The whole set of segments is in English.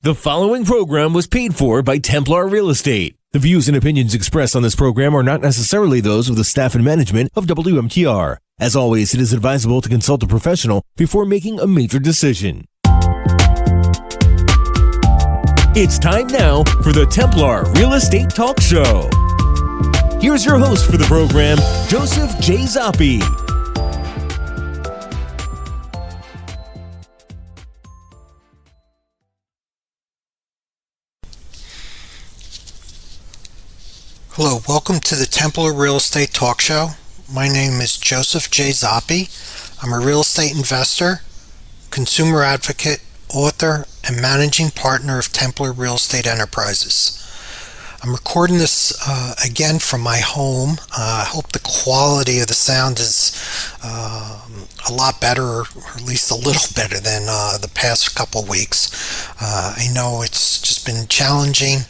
The following program was paid for by Templar Real Estate. The views and opinions expressed on this program are not necessarily those of the staff and management of WMTR. As always, it is advisable to consult a professional before making a major decision. It's time now for the Templar Real Estate Talk Show. Here's your host for the program, Joseph J. Zoppi. Hello, welcome to the Templar Real Estate Talk Show. My name is Joseph J. Zoppi. I'm a real estate investor, consumer advocate, author, and managing partner of Templar Real Estate Enterprises. I'm recording this again from my home. I hope the quality of the sound is a lot better, or at least a little better than the past couple weeks. I know it's just been challenging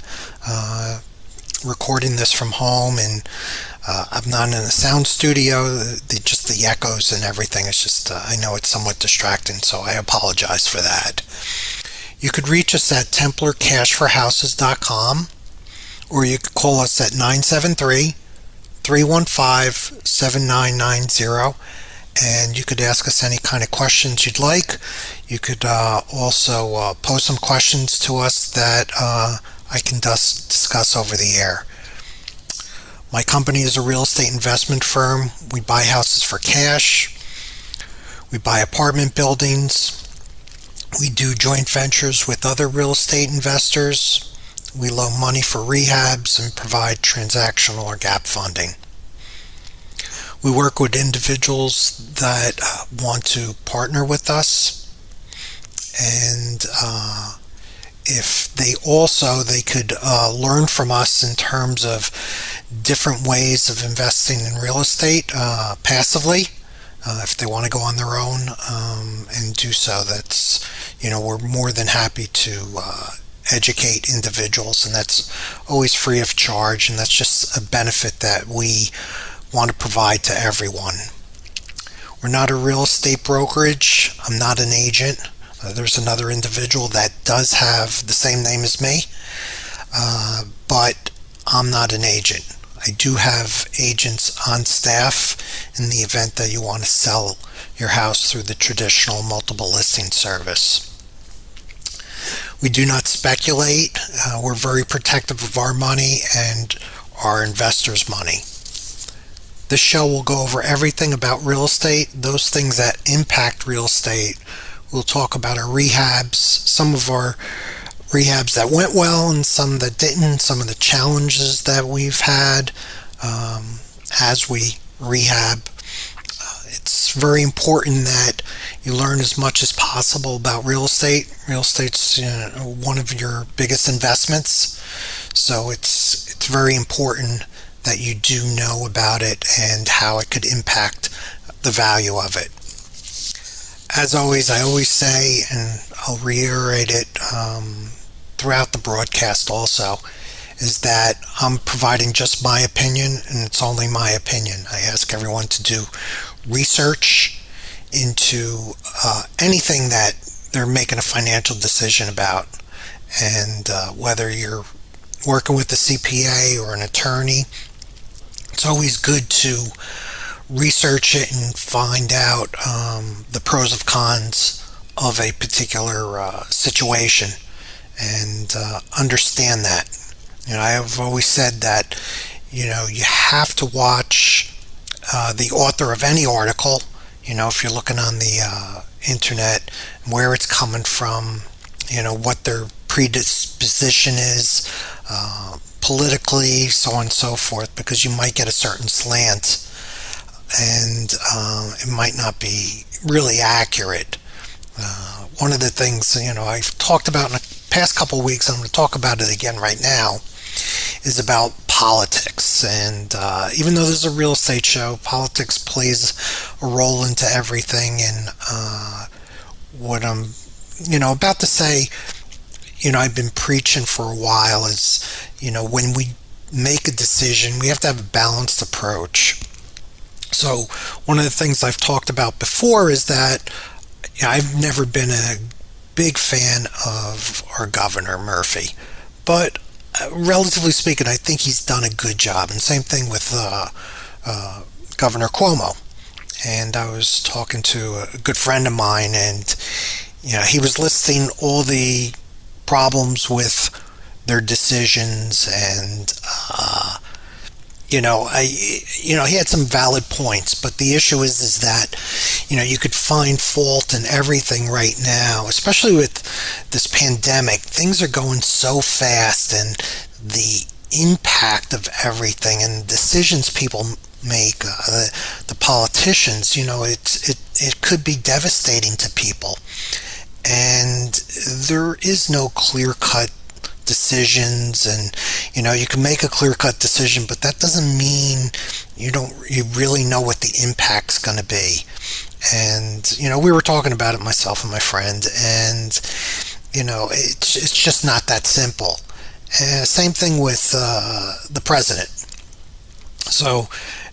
recording this from home, and I'm not in a sound studio. Just the echoes and everything, it's just I know it's somewhat distracting, so I apologize for that. You could reach us at templarcashforhouses.com, or you could call us at 973-315-7990, and you could ask us any kind of questions you'd like. You could also post some questions to us that I can discuss over the air. My company is a real estate investment firm. We buy houses for cash. We buy apartment buildings. We do joint ventures with other real estate investors. We loan money for rehabs and provide transactional or gap funding. We work with individuals that want to partner with us, and if they could learn from us in terms of different ways of investing in real estate passively, if they want to go on their own and do so. That's, we're more than happy to educate individuals, and that's always free of charge, and that's just a benefit that we want to provide to everyone. We're not a real estate brokerage. I'm not an agent. There's another individual that does have the same name as me, but I'm not an agent. I do have agents on staff in the event that you want to sell your house through the traditional multiple listing service. We do not speculate. We're very protective of our money and our investors' money. This show will go over everything about real estate, those things that impact real estate. We'll talk about our rehabs, some of our rehabs that went well and some that didn't, some of the challenges that we've had as we rehab. It's very important that you learn as much as possible about real estate. Real estate's one of your biggest investments, so it's very important that you do know about it and how it could impact the value of it. As always, I always say, and I'll reiterate it throughout the broadcast also, is that I'm providing just my opinion, and it's only my opinion. I ask everyone to do research into anything that they're making a financial decision about, and whether you're working with a CPA or an attorney, it's always good to research it and find out the pros and cons of a particular situation, and understand that. I have always said that you have to watch the author of any article. If you're looking on the internet, where it's coming from, what their predisposition is politically, so on and so forth, because you might get a certain slant, and it might not be really accurate. One of the things I've talked about in the past couple of weeks, I'm going to talk about it again right now, is about politics. And even though this is a real estate show, politics plays a role into everything. And what I'm about to say, I've been preaching for a while, is when we make a decision, we have to have a balanced approach. So one of the things I've talked about before is that I've never been a big fan of our governor, Murphy. But relatively speaking, I think he's done a good job. And same thing with Governor Cuomo. And I was talking to a good friend of mine, and he was listing all the problems with their decisions, and he had some valid points, but the issue is that you could find fault in everything right now, especially with this pandemic. Things are going so fast, and the impact of everything and decisions people make, the politicians, it could be devastating to people, and there is no clear-cut decisions. And you can make a clear-cut decision, but that doesn't mean you really know what the impact's going to be. And we were talking about it, myself and my friend, and it's just not that simple. And same thing with the president. So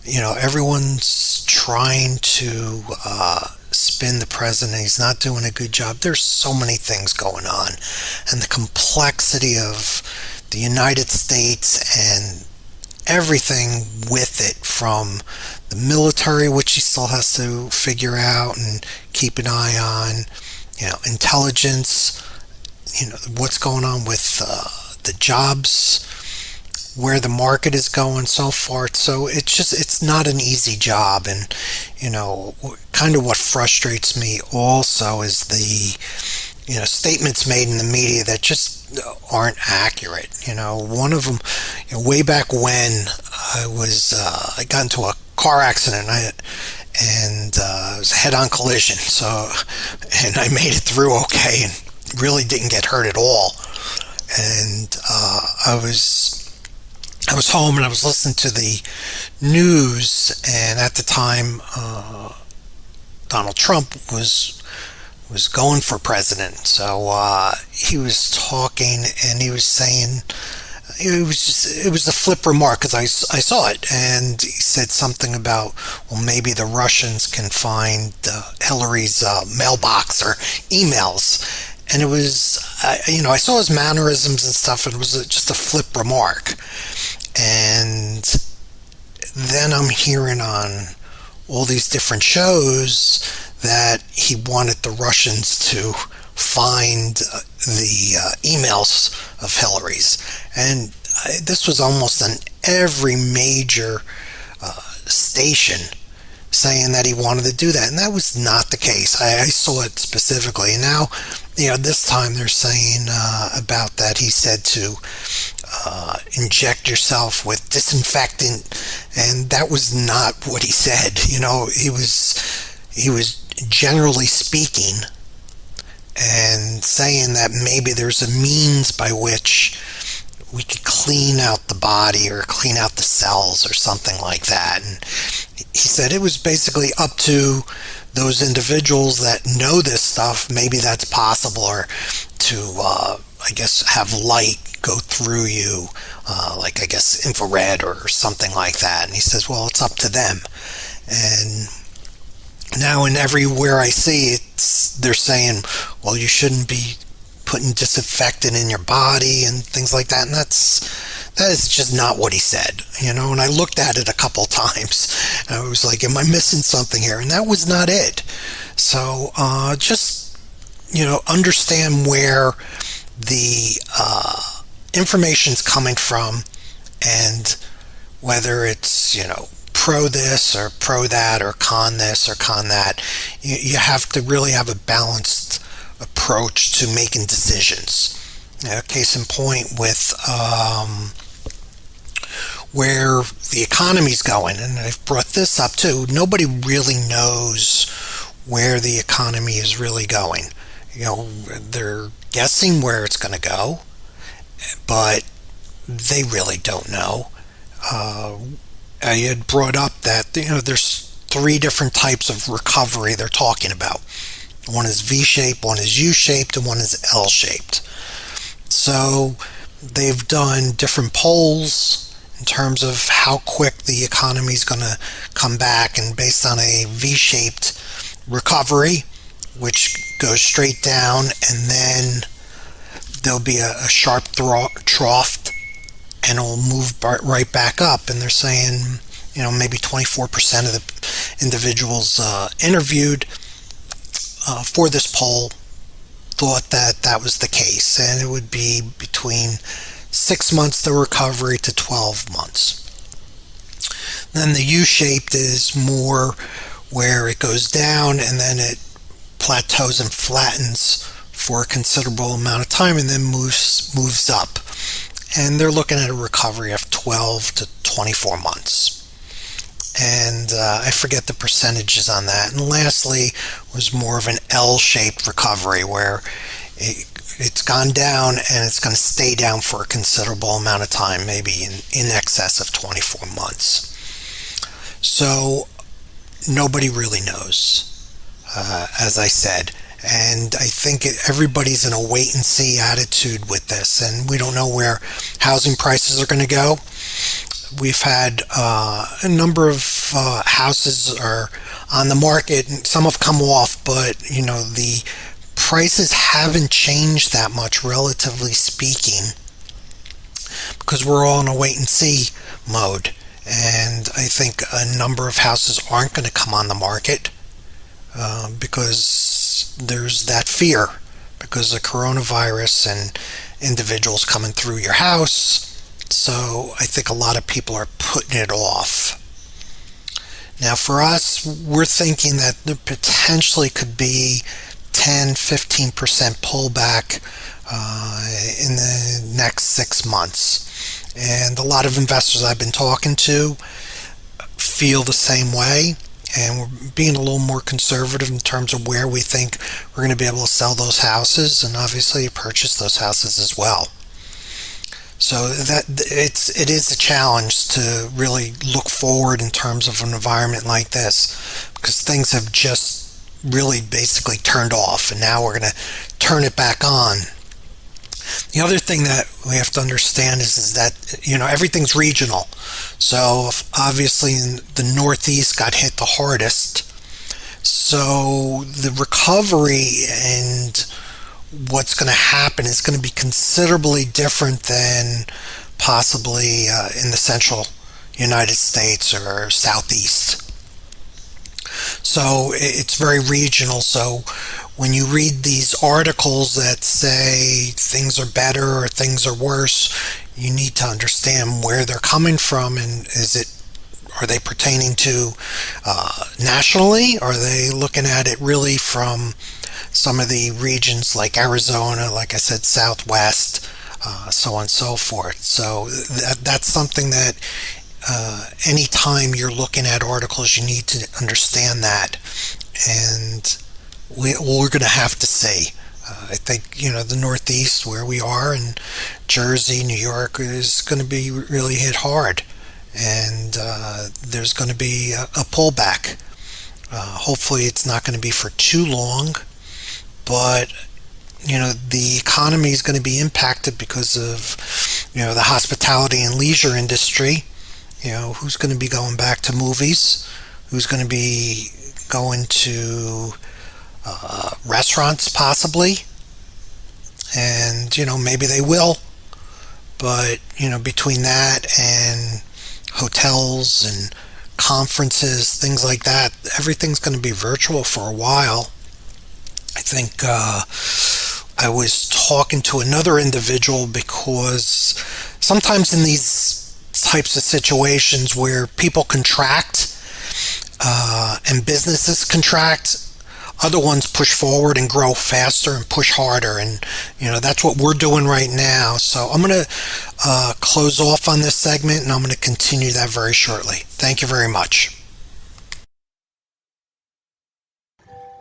everyone's trying to spin the president. He's not doing a good job. There's so many things going on, and the complexity of the United States and everything with it, from the military, which he still has to figure out and keep an eye on, intelligence, what's going on with the jobs, where the market is going, so forth. So it's not an easy job. And kind of what frustrates me also is the statements made in the media that just aren't accurate. One of them, way back when I got into a car accident, and it was a head-on collision, and I made it through okay and really didn't get hurt at all. And I was home, and I was listening to the news, and at the time Donald Trump was going for president. So he was talking, and he was saying, it was a flip remark, because I saw it, and he said something about, well, maybe the Russians can find Hillary's mailbox or emails. And it was, I saw his mannerisms and stuff, and it was just a flip remark. And then I'm hearing on all these different shows that he wanted the Russians to find the emails of Hillary's. And this was almost on every major station saying that he wanted to do that. And that was not the case. I saw it specifically. And now, this time they're saying about that he said to inject yourself with disinfectant, and that was not what he said. He was generally speaking and saying that maybe there's a means by which we could clean out the body or clean out the cells or something like that. And he said it was basically up to those individuals that know this stuff. Maybe that's possible, or to have light go through you, like infrared or something like that. And he says, well, it's up to them. And now, in everywhere I see it, they're saying, well, you shouldn't be putting disinfectant in your body and things like that. And that is just not what he said, And I looked at it a couple times, and I was like, am I missing something here? And that was not it. So just understand where the information's coming from, and whether it's pro this or pro that, or con this or con that. You have to really have a balanced approach to making decisions. Case in point with where the economy's going, and I've brought this up too. Nobody really knows where the economy is really going. They're guessing where it's going to go, but they really don't know. I had brought up that there's 3 different types of recovery they're talking about. One is V-shaped, one is U-shaped, and one is L-shaped. So they've done different polls in terms of how quick the economy is going to come back, and based on a V-shaped recovery, which goes straight down, and then there'll be a sharp trough, and it'll move right back up. And they're saying, maybe 24% of the individuals interviewed for this poll thought that that was the case, and it would be between 6 months to recovery to 12 months. Then the U-shaped is more where it goes down and then it plateaus and flattens for a considerable amount of time and then moves up. And they're looking at a recovery of 12 to 24 months. And I forget the percentages on that. And lastly was more of an L-shaped recovery where it's gone down and it's going to stay down for a considerable amount of time, maybe in excess of 24 months. So nobody really knows, as I said. And I think everybody's in a wait-and-see attitude with this, and we don't know where housing prices are going to go. We've had a number of houses are on the market, and some have come off, but the prices haven't changed that much, relatively speaking, because we're all in a wait-and-see mode. And I think a number of houses aren't going to come on the market because there's that fear because of coronavirus and individuals coming through your house. So I think a lot of people are putting it off. Now for us, we're thinking that there potentially could be 10-15% pullback in the next 6 months. And a lot of investors I've been talking to feel the same way, and we're being a little more conservative in terms of where we think we're going to be able to sell those houses and obviously purchase those houses as well. So that it is a challenge to really look forward in terms of an environment like this, because things have just really basically turned off, and now we're going to turn it back on. The other thing that we have to understand is that everything's regional. So obviously the Northeast got hit the hardest. So the recovery and what's going to happen is going to be considerably different than possibly in the central United States or Southeast. So it's very regional. So when you read these articles that say things are better or things are worse, you need to understand where they're coming from, and are they pertaining to nationally? Are they looking at it really from some of the regions like Arizona, like I said, Southwest, so on and so forth? So that's something that anytime you're looking at articles, you need to understand that. And we're going to have to see. I think, the Northeast, where we are, and Jersey, New York, is going to be really hit hard. And there's going to be a pullback. Hopefully it's not going to be for too long. But, the economy is going to be impacted because of, the hospitality and leisure industry. Who's going to be going back to movies? Who's going to be going to restaurants possibly? And, maybe they will. But, between that and hotels and conferences, things like that, everything's going to be virtual for a while. I think I was talking to another individual because sometimes in these types of situations where people contract and businesses contract, other ones push forward and grow faster and push harder, and that's what we're doing right now. So I'm going to close off on this segment, and I'm going to continue that very shortly. Thank you very much.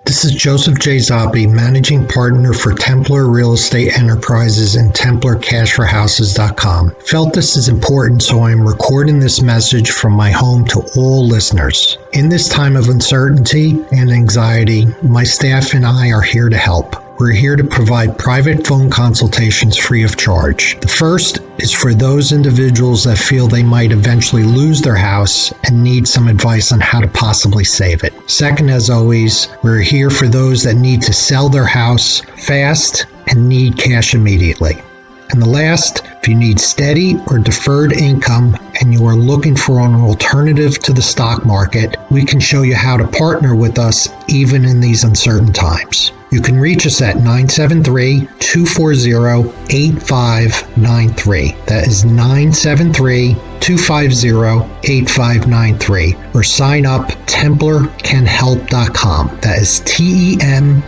This is Joseph J. Zoppi, Managing Partner for Templar Real Estate Enterprises and TemplarCashForHouses.com. Felt this is important, so I am recording this message from my home to all listeners. In this time of uncertainty and anxiety, my staff and I are here to help. we're here to provide private phone consultations free of charge. The first is for those individuals that feel they might eventually lose their house and need some advice on how to possibly save it. Second, as always, we're here for those that need to sell their house fast and need cash immediately. And the last, if you need steady or deferred income and you are looking for an alternative to the stock market, we can show you how to partner with us even in these uncertain times. You can reach us at 973-240-8593. That is 973-250-8593. Or sign up TemplarCanHelp.com. That is TEMPLAR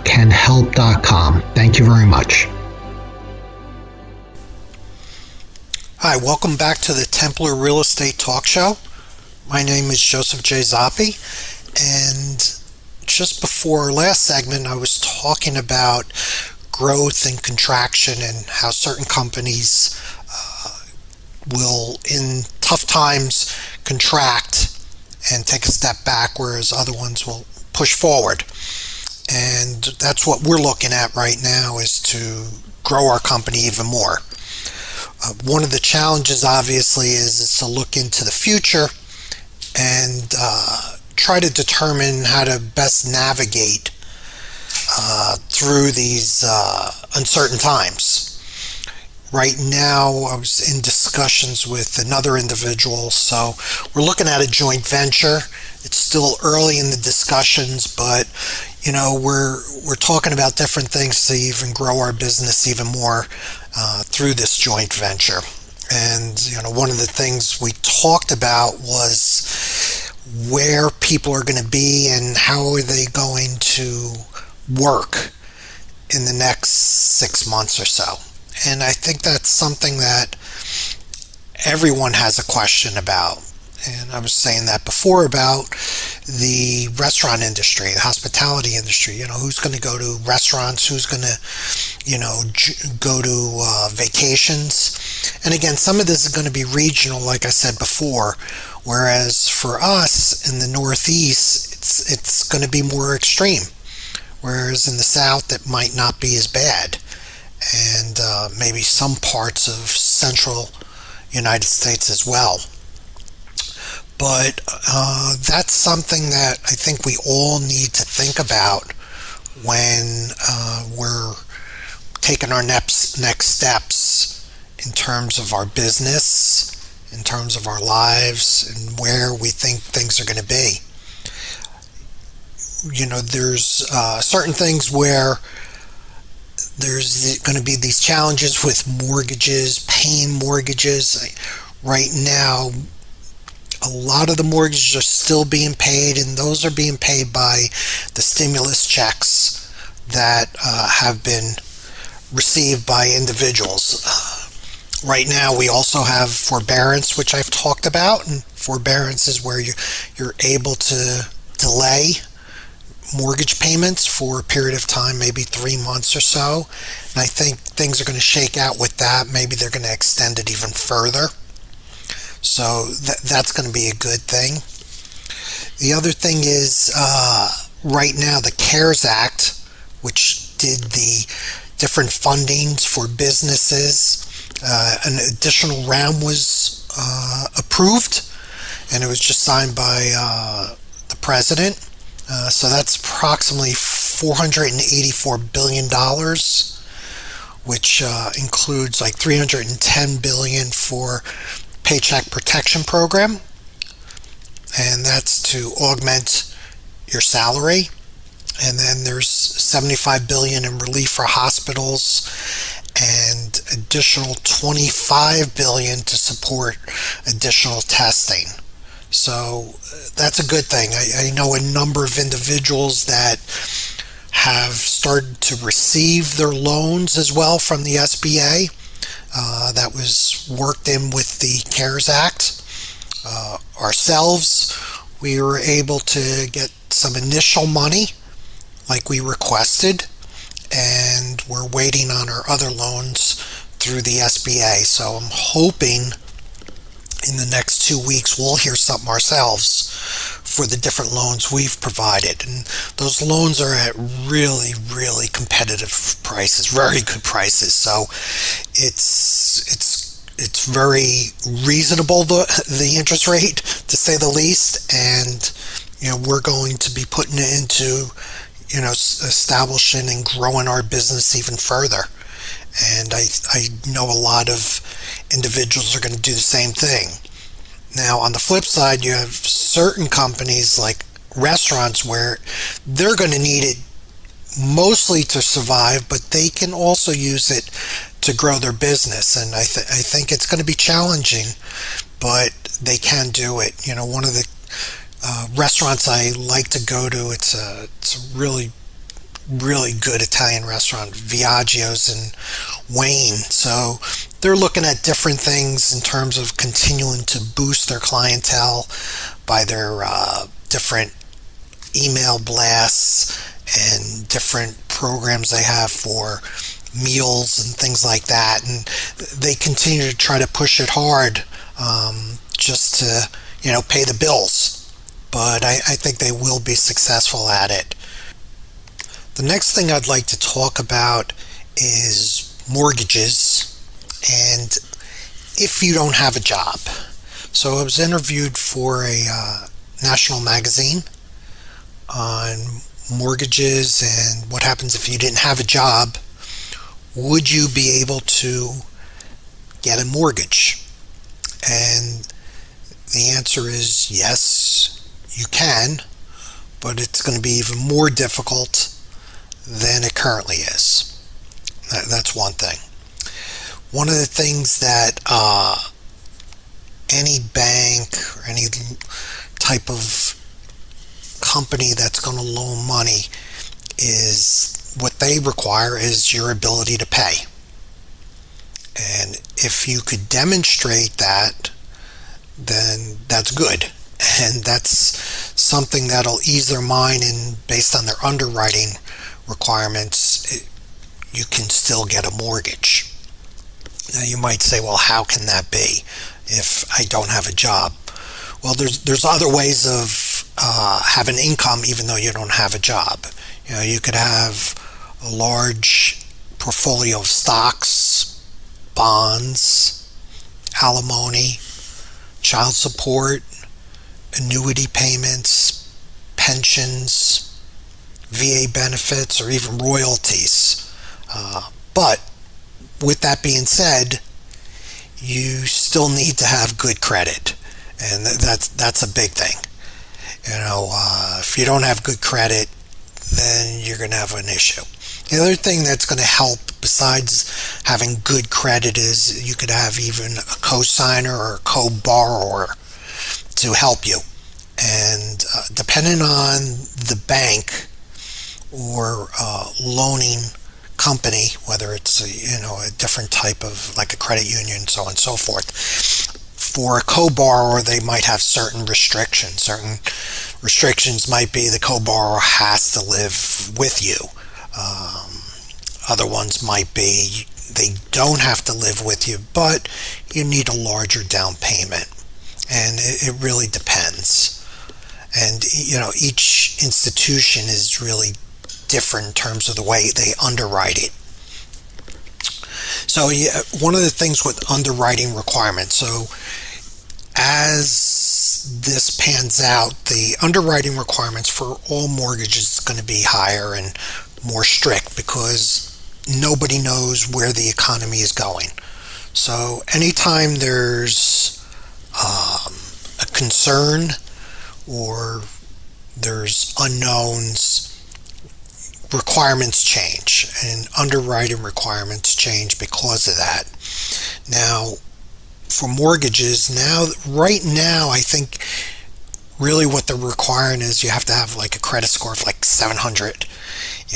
canhelp.com. Thank you very much. Hi, welcome back to the Templar Real Estate Talk Show. My name is Joseph J. Zoppi, and just before our last segment, I was talking about growth and contraction and how certain companies will, in tough times, contract and take a step back, whereas other ones will push forward. And that's what we're looking at right now, is to grow our company even more. One of the challenges, obviously, is to look into the future and try to determine how to best navigate through these uncertain times. Right now, I was in discussions with another individual, so we're looking at a joint venture. It's still early in the discussions, but we're talking about different things to even grow our business even more through this joint venture. And one of the things we talked about was where people are going to be and how are they going to work in the next 6 months or so. And I think that's something that everyone has a question about. And I was saying that before about the restaurant industry, the hospitality industry. Who's going to go to restaurants? Who's going to, go to vacations? And again, some of this is going to be regional, like I said before. Whereas for us in the Northeast, it's going to be more extreme. Whereas in the South, it might not be as bad. And maybe some parts of central United States as well. But that's something that I think we all need to think about when we're taking our next steps in terms of our business, in terms of our lives, and where we think things are going to be. There's certain things where there's going to be these challenges with mortgages, paying mortgages. Right now, a lot of the mortgages are still being paid, and those are being paid by the stimulus checks that have been received by individuals. Right now, we also have forbearance, which I've talked about, and forbearance is where you're able to delay mortgage payments for a period of time, maybe 3 months or so. And I think things are going to shake out with that. Maybe they're going to extend it even further. So that's going to be a good thing. The other thing is right now the CARES Act, which did the different fundings for businesses, an additional round was approved, and it was just signed by the president. So that's approximately $484 billion, which includes like $310 billion for Paycheck Protection Program, and that's to augment your salary. And then there's $75 billion in relief for hospitals, and additional $25 billion to support additional testing. So that's a good thing. I know a number of individuals that have started to receive their loans as well from the SBA. That was worked in with the CARES Act. Ourselves, we were able to get some initial money like we requested, and we're waiting on our other loans through the SBA. So I'm hoping in the next 2 weeks we'll hear something ourselves for the different loans we've provided. And those loans are at really, really competitive prices, very good prices. So it's very reasonable, the interest rate, to say the least. And we're going to be putting it into establishing and growing our business even further. And I know a lot of individuals are going to do the same thing. Now, on the flip side, you have certain companies like restaurants where they're going to need it mostly to survive, but they can also use it to grow their business. And I think it's going to be challenging, but they can do it. One of the restaurants I like to go to, it's a really, really good Italian restaurant, Viaggio's in Wayne. So they're looking at different things in terms of continuing to boost their clientele by their different email blasts and different programs they have for meals and things like that. And they continue to try to push it hard, just to pay the bills. But I think they will be successful at it. The next thing I'd like to talk about is mortgages, and if you don't have a job. So I was interviewed for a national magazine on mortgages and what happens if you didn't have a job. Would you be able to get a mortgage? And the answer is yes, you can, but it's going to be even more difficult than it currently is. That's one thing. One of the things that any bank or any type of company that's going to loan money is, what they require is your ability to pay. And if you could demonstrate that, then that's good. And that's something that'll ease their mind, and based on their underwriting requirements, you can still get a mortgage. Now you might say, well, how can that be if I don't have a job? Well, there's other ways of having income even though you don't have a job. You could have a large portfolio of stocks, bonds, alimony, child support, annuity payments, pensions, VA benefits, or even royalties. But with that being said, you still need to have good credit, and that's a big thing. If you don't have good credit, then you're going to have an issue. The other thing that's going to help besides having good credit is you could have even a co-signer or a co-borrower to help you. And depending on the bank or loaning company, whether it's a different type of, like a credit union, so on and so forth, for a co-borrower, they might have certain restrictions. Certain restrictions might be the co-borrower has to live with you. Other ones might be they don't have to live with you, but you need a larger down payment. And it really depends. And, each institution is really different in terms of the way they underwrite it. So one of the things with underwriting requirements, so as this pans out, the underwriting requirements for all mortgages is going to be higher and more strict because nobody knows where the economy is going. So anytime there's a concern or there's unknowns, requirements change, and underwriting requirements change because of that. Now, for mortgages, right now, I think really what they're requiring is you have to have like a credit score of like 700,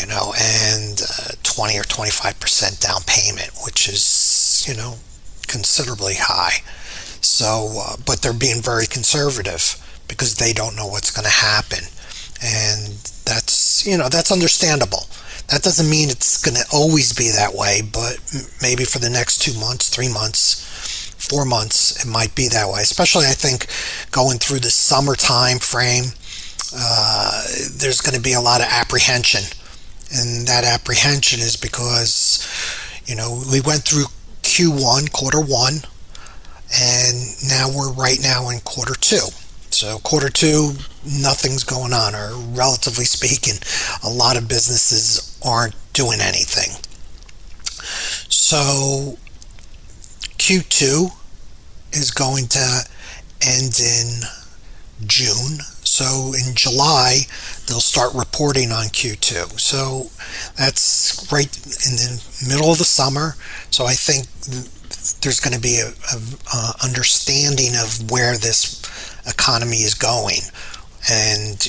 and 20 or 25% down payment, which is, considerably high. So, but they're being very conservative because they don't know what's going to happen. And that's understandable. That doesn't mean it's going to always be that way, but maybe for the next 2 months, 3 months, 4 months, it might be that way. Especially, I think, going through the summer time frame, there's going to be a lot of apprehension. And that apprehension is because, we went through Q1, quarter one, and now we're right now in quarter two. So quarter two, nothing's going on, or relatively speaking, a lot of businesses aren't doing anything. So Q2 is going to end in June. So in July, they'll start reporting on Q2. So that's right in the middle of the summer. So I think there's going to be a understanding of where this economy is going. And,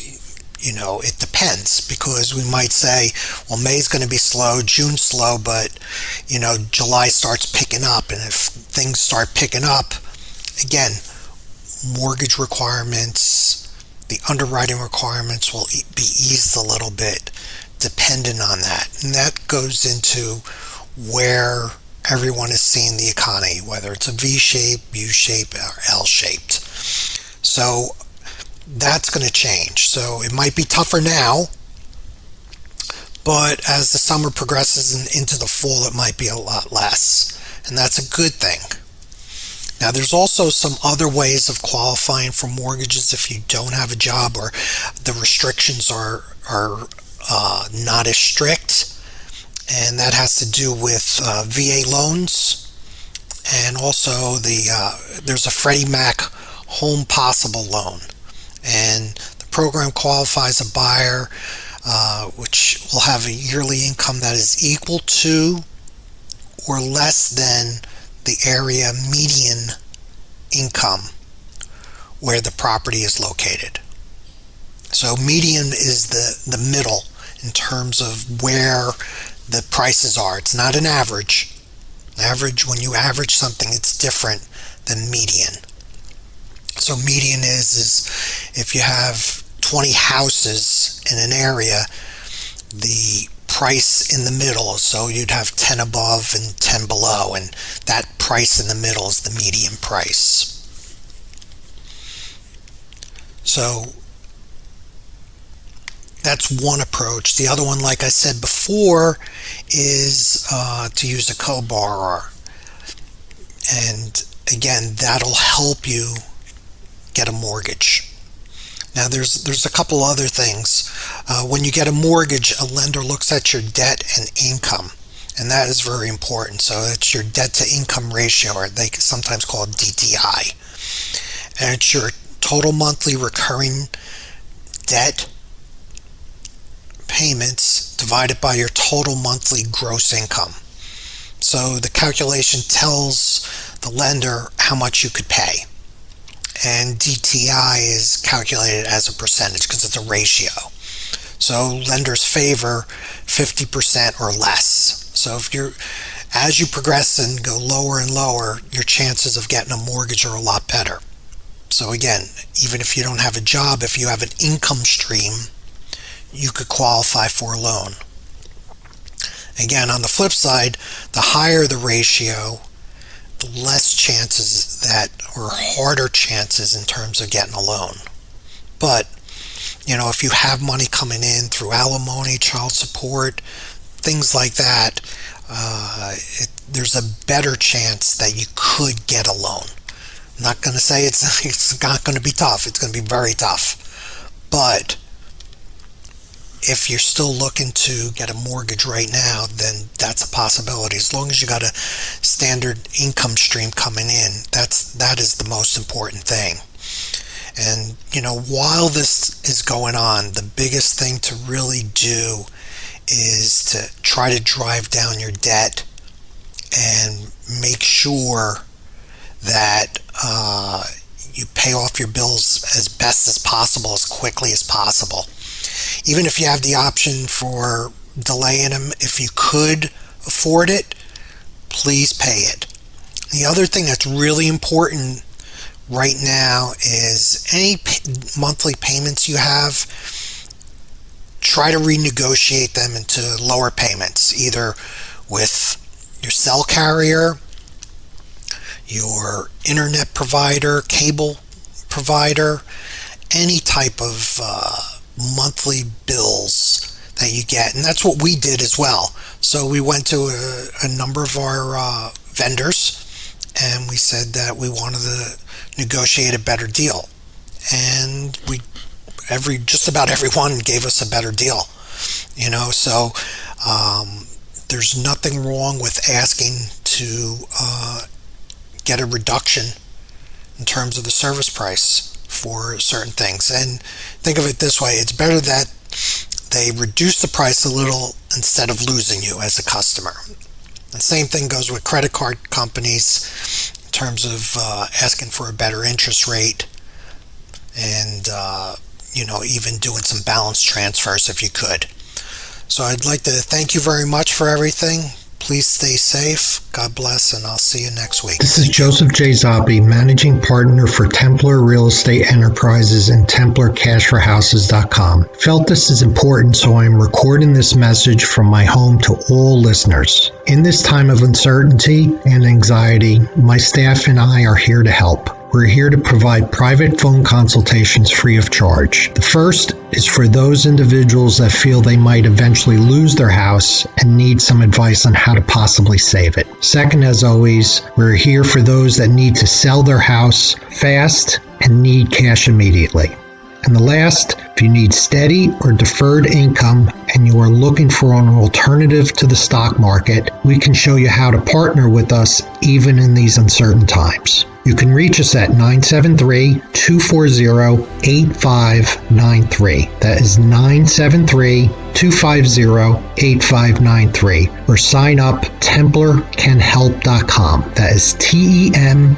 it depends, because we might say, well, May's going to be slow, June's slow, but, July starts picking up. And if things start picking up, again, mortgage requirements, the underwriting requirements will be eased a little bit dependent on that. And that goes into where everyone is seeing the economy, whether it's a V-shape, U-shape, or L-shaped. So that's going to change. So it might be tougher now, but as the summer progresses and into the fall, it might be a lot less. And that's a good thing. Now, there's also some other ways of qualifying for mortgages if you don't have a job, or the restrictions are not as strict. And that has to do with VA loans, and also there's a Freddie Mac Home Possible loan. And the program qualifies a buyer which will have a yearly income that is equal to or less than the area median income where the property is located. So median is the middle in terms of where the prices are. It's not an average. Average, when you average something, it's different than median. So median is if you have 20 houses in an area, the price in the middle, so you'd have 10 above and 10 below, and that price in the middle is the median price. So that's one approach. The other one, like I said before, is to use a co-borrower. And again, that'll help you get a mortgage. Now, there's a couple other things. When you get a mortgage, a lender looks at your debt and income, and that is very important. So it's your debt to income ratio, or they sometimes call it DTI. And it's your total monthly recurring debt payments divided by your total monthly gross income. So the calculation tells the lender how much you could pay. And DTI is calculated as a percentage because it's a ratio. So lenders favor 50% or less. So as you progress and go lower and lower, your chances of getting a mortgage are a lot better. So again, even if you don't have a job, if you have an income stream, you could qualify for a loan. Again, on the flip side, the higher the ratio, the less chances or harder chances in terms of getting a loan. But, if you have money coming in through alimony, child support, things like that, there's a better chance that you could get a loan. I'm not going to say it's not going to be tough. It's going to be very tough. But if you're still looking to get a mortgage right now, then that's a possibility. As long as you got a standard income stream coming in, that is the most important thing. And, while this is going on, the biggest thing to really do is to try to drive down your debt and make sure that you pay off your bills as best as possible, as quickly as possible. Even if you have the option for delaying them, if you could afford it, please pay it. The other thing that's really important right now is any monthly payments you have, try to renegotiate them into lower payments, either with your cell carrier, your internet provider, cable provider, any type of monthly bills that you get, and that's what we did as well. So we went to a number of our vendors, and we said that we wanted to negotiate a better deal, and just about everyone gave us a better deal. So there's nothing wrong with asking to get a reduction in terms of the service price for certain things. And think of it this way: it's better that they reduce the price a little instead of losing you as a customer. The same thing goes with credit card companies in terms of asking for a better interest rate, and even doing some balance transfers if you could. So I'd like to thank you very much for everything. Please stay safe. God bless, and I'll see you next week. This is Joseph J. Zoppi, Managing Partner for Templar Real Estate Enterprises and TemplarCashForHouses.com. Felt this is important, so I am recording this message from my home to all listeners. In this time of uncertainty and anxiety, my staff and I are here to help. We're here to provide private phone consultations free of charge. The first is for those individuals that feel they might eventually lose their house and need some advice on how to possibly save it. Second, as always, we're here for those that need to sell their house fast and need cash immediately. And the last, if you need steady or deferred income and you are looking for an alternative to the stock market, we can show you how to partner with us even in these uncertain times. You can reach us at 973-240-8593. That is 973-250-8593. Or sign up TemplarCanHelp.com. That is TEMPLAR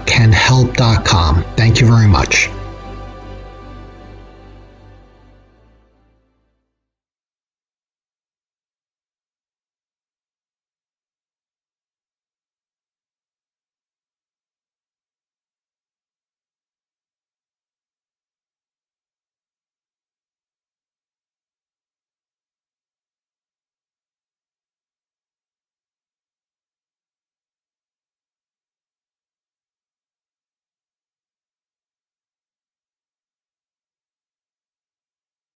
canhelp.com. Thank you very much.